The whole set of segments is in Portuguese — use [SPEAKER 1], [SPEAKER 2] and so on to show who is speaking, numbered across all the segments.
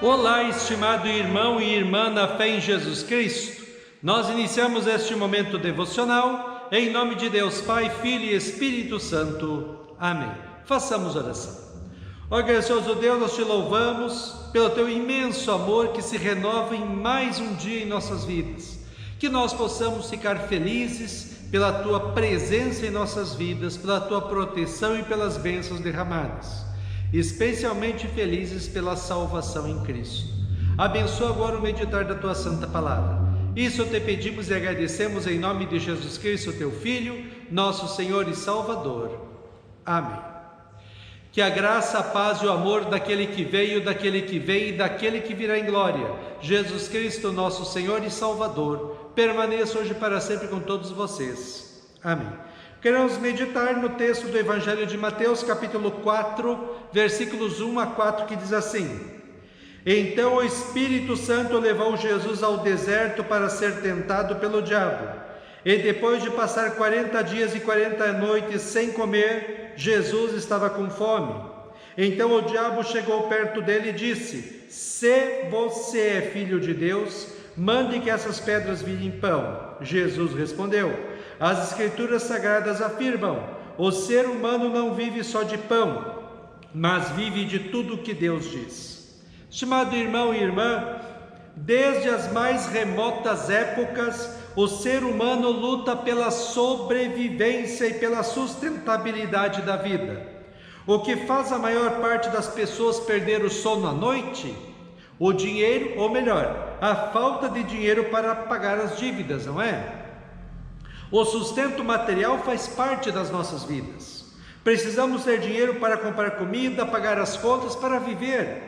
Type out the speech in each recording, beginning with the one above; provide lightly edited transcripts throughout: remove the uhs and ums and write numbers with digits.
[SPEAKER 1] Olá, estimado irmão e irmã na fé em Jesus Cristo. Nós iniciamos este momento devocional em nome de Deus Pai, Filho e Espírito Santo. Amém. Façamos oração. Ó gracioso Deus, nós te louvamos pelo teu imenso amor que se renova em mais um dia em nossas vidas. Que nós possamos ficar felizes pela tua presença em nossas vidas, pela tua proteção e pelas bênçãos derramadas. Especialmente felizes pela salvação em Cristo. Abençoa agora o meditar da tua santa palavra. Isso te pedimos e agradecemos em nome de Jesus Cristo, teu Filho, nosso Senhor e Salvador. Amém. Que a graça, a paz e o amor daquele que veio, daquele que vem e daquele que virá em glória, Jesus Cristo, nosso Senhor e Salvador, permaneça hoje para sempre com todos vocês. Amém. Queremos meditar no texto do Evangelho de Mateus, capítulo 4, versículos 1 a 4, que diz assim: Então o Espírito Santo levou Jesus ao deserto para ser tentado pelo diabo. E depois de passar 40 dias e 40 noites sem comer, Jesus estava com fome. Então o diabo chegou perto dele e disse: Se você é filho de Deus, mande que essas pedras virem pão. Jesus respondeu: As Escrituras Sagradas afirmam: o ser humano não vive só de pão, mas vive de tudo o que Deus diz. Estimado irmão e irmã, desde as mais remotas épocas, o ser humano luta pela sobrevivência e pela sustentabilidade da vida. O que faz a maior parte das pessoas perder o sono à noite? O dinheiro, ou melhor, a falta de dinheiro para pagar as dívidas, não é? O sustento material faz parte das nossas vidas. Precisamos ter dinheiro para comprar comida, pagar as contas, para viver.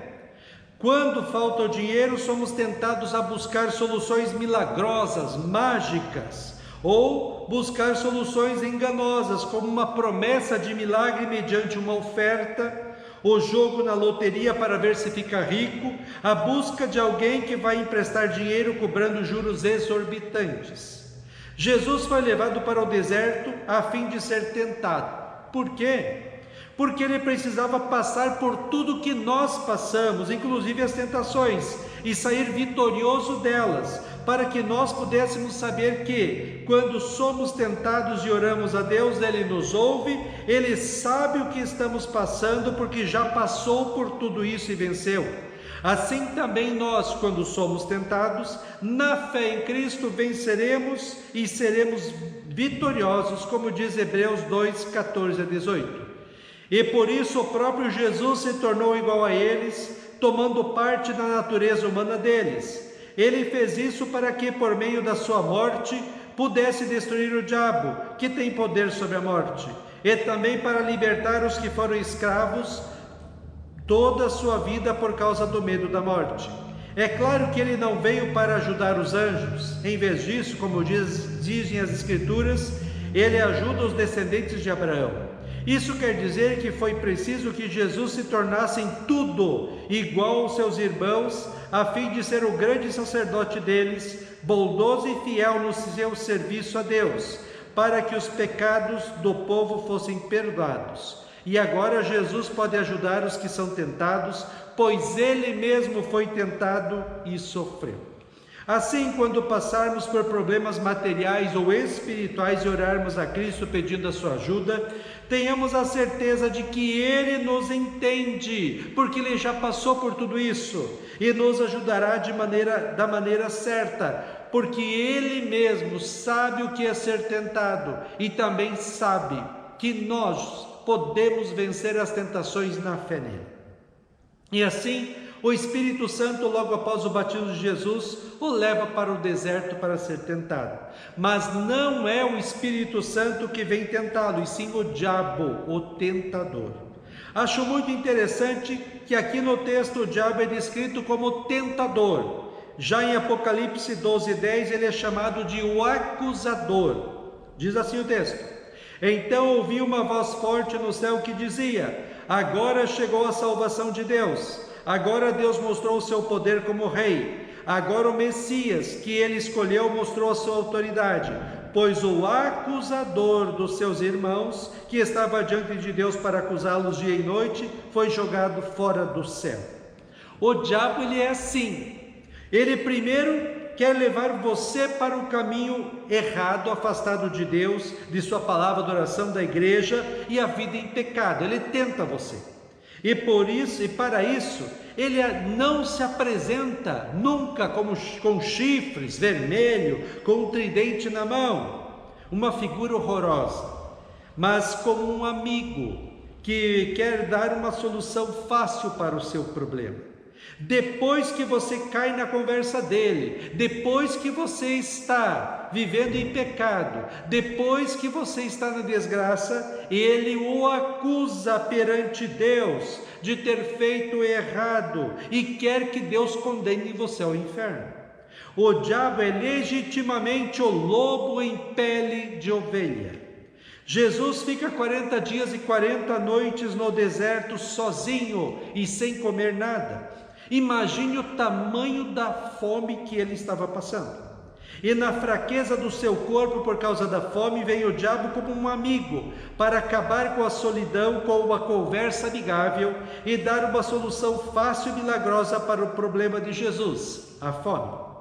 [SPEAKER 1] Quando falta o dinheiro, somos tentados a buscar soluções milagrosas, mágicas, ou buscar soluções enganosas, como uma promessa de milagre mediante uma oferta, o jogo na loteria para ver se fica rico, a busca de alguém que vai emprestar dinheiro cobrando juros exorbitantes. Jesus foi levado para o deserto a fim de ser tentado. Por quê? Porque ele precisava passar por tudo que nós passamos, inclusive as tentações, e sair vitorioso delas, para que nós pudéssemos saber que, quando somos tentados e oramos a Deus, Ele nos ouve, Ele sabe o que estamos passando, porque já passou por tudo isso e venceu. Assim também nós, quando somos tentados, na fé em Cristo venceremos e seremos vitoriosos, como diz Hebreus 2, 14 a 18. E por isso o próprio Jesus se tornou igual a eles, tomando parte da natureza humana deles. Ele fez isso para que, por meio da sua morte, pudesse destruir o diabo, que tem poder sobre a morte, e também para libertar os que foram escravos toda a sua vida por causa do medo da morte. É claro que ele não veio para ajudar os anjos. Em vez disso, como dizem as Escrituras, ele ajuda os descendentes de Abraão. Isso quer dizer que foi preciso que Jesus se tornasse em tudo igual aos seus irmãos, a fim de ser o grande sacerdote deles, bondoso e fiel no seu serviço a Deus, para que os pecados do povo fossem perdoados. E agora Jesus pode ajudar os que são tentados, pois ele mesmo foi tentado e sofreu. Assim, quando passarmos por problemas materiais ou espirituais e orarmos a Cristo pedindo a sua ajuda, tenhamos a certeza de que Ele nos entende, porque Ele já passou por tudo isso e nos ajudará da maneira certa, porque Ele mesmo sabe o que é ser tentado e também sabe que nós podemos vencer as tentações na fé nele. E assim, o Espírito Santo, logo após o batismo de Jesus, o leva para o deserto para ser tentado. Mas não é o Espírito Santo que vem tentá-lo, e sim o diabo, o tentador. Acho muito interessante que aqui no texto o diabo é descrito como tentador. Já em Apocalipse 12:10 ele é chamado de o acusador. Diz assim o texto: Então ouvi uma voz forte no céu que dizia: Agora chegou a salvação de Deus. Agora Deus mostrou o seu poder como rei. Agora o Messias, que ele escolheu, mostrou a sua autoridade, pois o acusador dos seus irmãos, que estava diante de Deus para acusá-los dia e noite, foi jogado fora do céu. O diabo, ele é assim. Ele primeiro quer levar você para o caminho errado, afastado de Deus, de sua palavra, da oração, da igreja e a vida em pecado. Ele tenta você. E por isso, e para isso, ele não se apresenta nunca como com chifres, vermelho, com um tridente na mão, uma figura horrorosa, mas como um amigo que quer dar uma solução fácil para o seu problema. Depois que você cai na conversa dele, depois que você está vivendo em pecado, depois que você está na desgraça, ele o acusa perante Deus de ter feito errado e quer que Deus condene você ao inferno. O diabo é legitimamente o lobo em pele de ovelha. Jesus fica 40 dias e 40 noites no deserto sozinho e sem comer nada. Imagine o tamanho da fome que ele estava passando. E na fraqueza do seu corpo por causa da fome, vem o diabo como um amigo para acabar com a solidão, com uma conversa amigável e dar uma solução fácil e milagrosa para o problema de Jesus, a fome.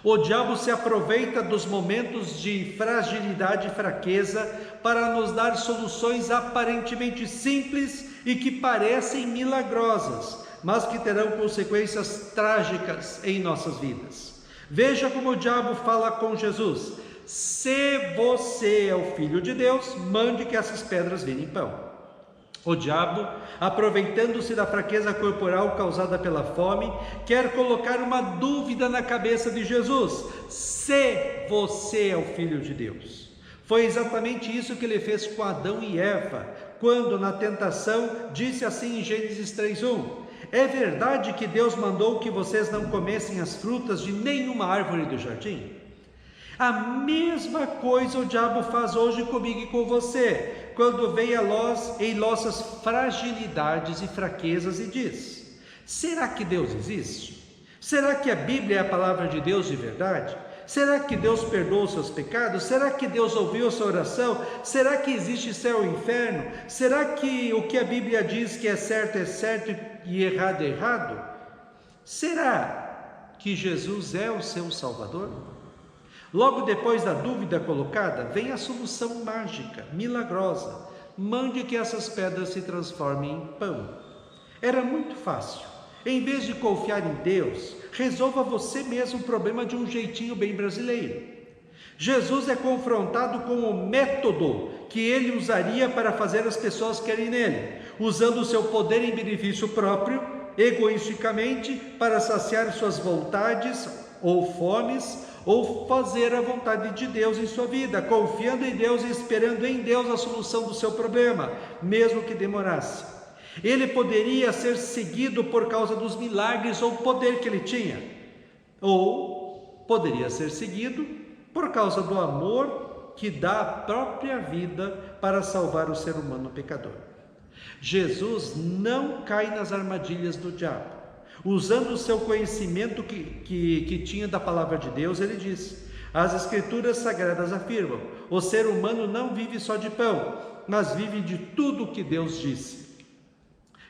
[SPEAKER 1] O diabo se aproveita dos momentos de fragilidade e fraqueza para nos dar soluções aparentemente simples e que parecem milagrosas, mas que terão consequências trágicas em nossas vidas. Veja como o diabo fala com Jesus: se você é o Filho de Deus, mande que essas pedras virem pão. O diabo, aproveitando-se da fraqueza corporal causada pela fome, quer colocar uma dúvida na cabeça de Jesus: se você é o Filho de Deus. Foi exatamente isso que ele fez com Adão e Eva, quando na tentação disse assim em Gênesis 3:1: é verdade que Deus mandou que vocês não comessem as frutas de nenhuma árvore do jardim? A mesma coisa o diabo faz hoje comigo e com você, quando vem a nós em nossas fragilidades e fraquezas e diz: será que Deus existe? Será que a Bíblia é a palavra de Deus de verdade? Será que Deus perdoou os seus pecados? Será que Deus ouviu a sua oração? Será que existe céu e inferno? Será que o que a Bíblia diz que é certo e errado é errado? Será que Jesus é o seu Salvador? Logo depois da dúvida colocada, vem a solução mágica, milagrosa: mande que essas pedras se transformem em pão. Era muito fácil. Em vez de confiar em Deus, resolva você mesmo o problema de um jeitinho bem brasileiro. Jesus é confrontado com o método que ele usaria para fazer as pessoas querem nele, usando o seu poder em benefício próprio, egoisticamente, para saciar suas vontades ou fomes, ou fazer a vontade de Deus em sua vida, confiando em Deus e esperando em Deus a solução do seu problema, mesmo que demorasse. Ele poderia ser seguido por causa dos milagres ou poder que ele tinha, ou poderia ser seguido por causa do amor que dá a própria vida para salvar o ser humano pecador. Jesus não cai nas armadilhas do diabo. Usando o seu conhecimento que tinha da palavra de Deus, ele diz: as escrituras sagradas afirmam: o ser humano não vive só de pão, mas vive de tudo o que Deus disse.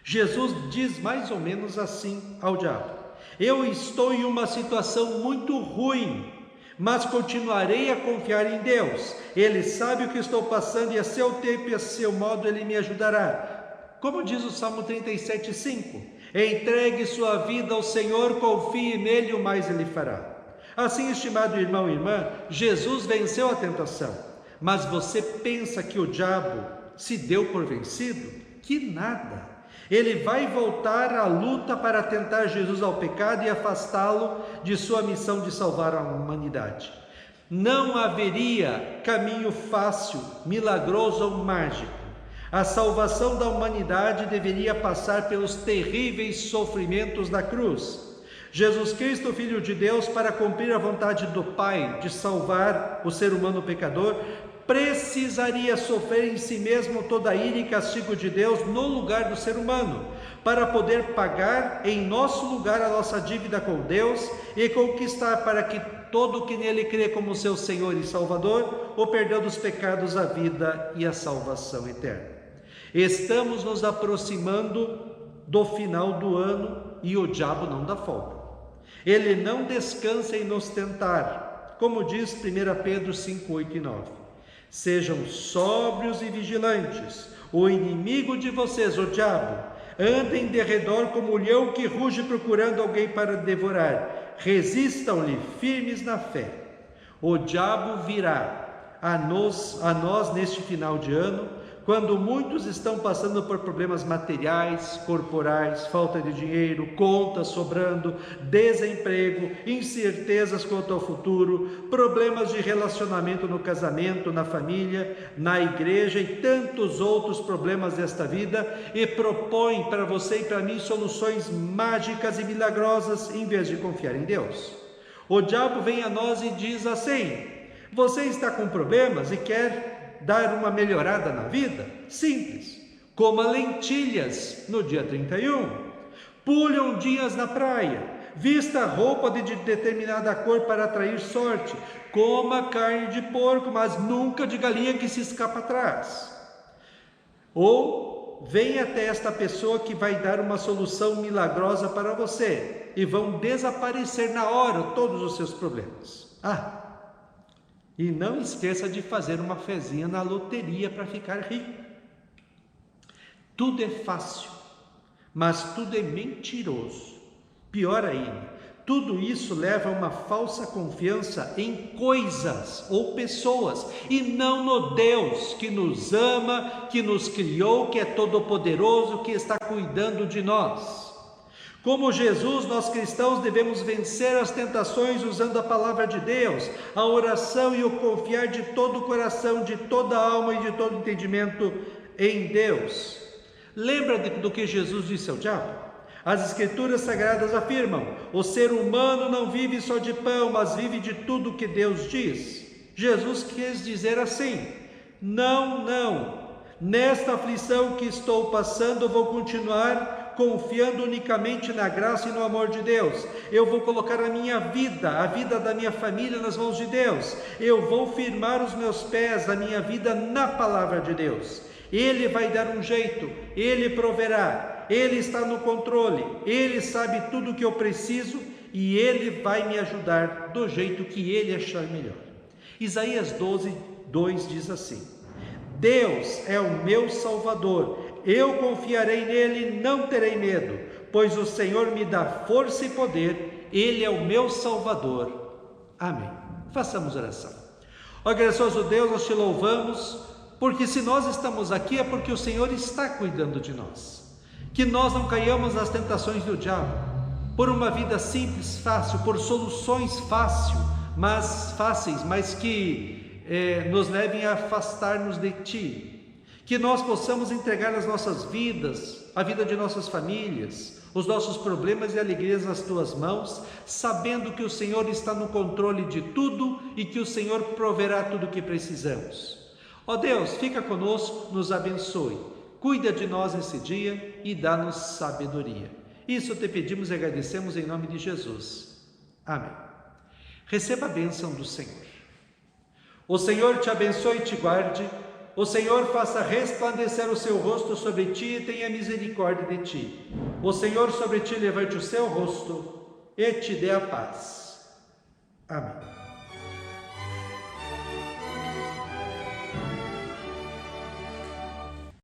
[SPEAKER 1] Jesus diz mais ou menos assim ao diabo: eu estou em uma situação muito ruim, mas continuarei a confiar em Deus. Ele sabe o que estou passando e a seu tempo e a seu modo ele me ajudará. Como diz o Salmo 37:5: entregue sua vida ao Senhor, confie nele, o mais ele fará. Assim, estimado irmão e irmã, Jesus venceu a tentação, mas você pensa que o diabo se deu por vencido? Que nada! Ele vai voltar à luta para tentar Jesus ao pecado e afastá-lo de sua missão de salvar a humanidade. Não haveria caminho fácil, milagroso ou mágico. A salvação da humanidade deveria passar pelos terríveis sofrimentos da cruz. Jesus Cristo, Filho de Deus, para cumprir a vontade do Pai de salvar o ser humano pecador, precisaria sofrer em si mesmo toda a ira e castigo de Deus no lugar do ser humano, para poder pagar em nosso lugar a nossa dívida com Deus e conquistar para que todo que nele crê como seu Senhor e Salvador, o perdão dos pecados, a vida e a salvação eterna. Estamos nos aproximando do final do ano e o diabo não dá folga. Ele não descansa em nos tentar, como diz 1 Pedro 5, 8 e 9. Sejam sóbrios e vigilantes. O inimigo de vocês, o diabo, anda em derredor como um leão que ruge procurando alguém para devorar. Resistam-lhe firmes na fé. O diabo virá a nós neste final de ano, quando muitos estão passando por problemas materiais, corporais, falta de dinheiro, contas sobrando, desemprego, incertezas quanto ao futuro, problemas de relacionamento no casamento, na família, na igreja e tantos outros problemas desta vida, e propõem para você e para mim soluções mágicas e milagrosas em vez de confiar em Deus. O diabo vem a nós e diz assim: você está com problemas e quer dar uma melhorada na vida? Simples. Coma lentilhas no dia 31. Pule ondinhas na praia. Vista roupa de determinada cor para atrair sorte. Coma carne de porco, mas nunca de galinha que se escapa atrás. Ou venha até esta pessoa que vai dar uma solução milagrosa para você e vão desaparecer na hora todos os seus problemas. E não esqueça de fazer uma fezinha na loteria para ficar rico. Tudo é fácil, mas tudo é mentiroso. Pior ainda, tudo isso leva a uma falsa confiança em coisas ou pessoas, e não no Deus que nos ama, que nos criou, que é todo-poderoso, que está cuidando de nós. Como Jesus, nós cristãos devemos vencer as tentações usando a palavra de Deus, a oração e o confiar de todo o coração, de toda a alma e de todo o entendimento em Deus. Lembra do que Jesus disse ao diabo? As Escrituras Sagradas afirmam: o ser humano não vive só de pão, mas vive de tudo que Deus diz. Jesus quis dizer assim: não, nesta aflição que estou passando, vou continuar confiando unicamente na graça e no amor de Deus. Eu vou colocar a minha vida, a vida da minha família nas mãos de Deus. Eu vou firmar os meus pés, a minha vida na palavra de Deus. Ele vai dar um jeito, Ele proverá, Ele está no controle, Ele sabe tudo o que eu preciso e Ele vai me ajudar do jeito que Ele achar melhor. Isaías 12, 2 diz assim: Deus é o meu Salvador, eu confiarei nele e não terei medo, pois o Senhor me dá força e poder, Ele é o meu Salvador. Amém. Façamos oração. Ó gracioso Deus, nós te louvamos, porque se nós estamos aqui é porque o Senhor está cuidando de nós. Que nós não caiamos nas tentações do diabo, por uma vida simples, fácil, por soluções fáceis, mas que nos levem a afastar-nos de Ti. Que nós possamos entregar as nossas vidas, a vida de nossas famílias, os nossos problemas e alegrias nas Tuas mãos, sabendo que o Senhor está no controle de tudo e que o Senhor proverá tudo o que precisamos. Ó Deus, fica conosco, nos abençoe, cuida de nós nesse dia e dá-nos sabedoria. Isso te pedimos e agradecemos em nome de Jesus. Amém. Receba a bênção do Senhor. O Senhor te abençoe e te guarde. O Senhor faça resplandecer o seu rosto sobre ti e tenha misericórdia de ti. O Senhor sobre ti levante o seu rosto e te dê a paz. Amém.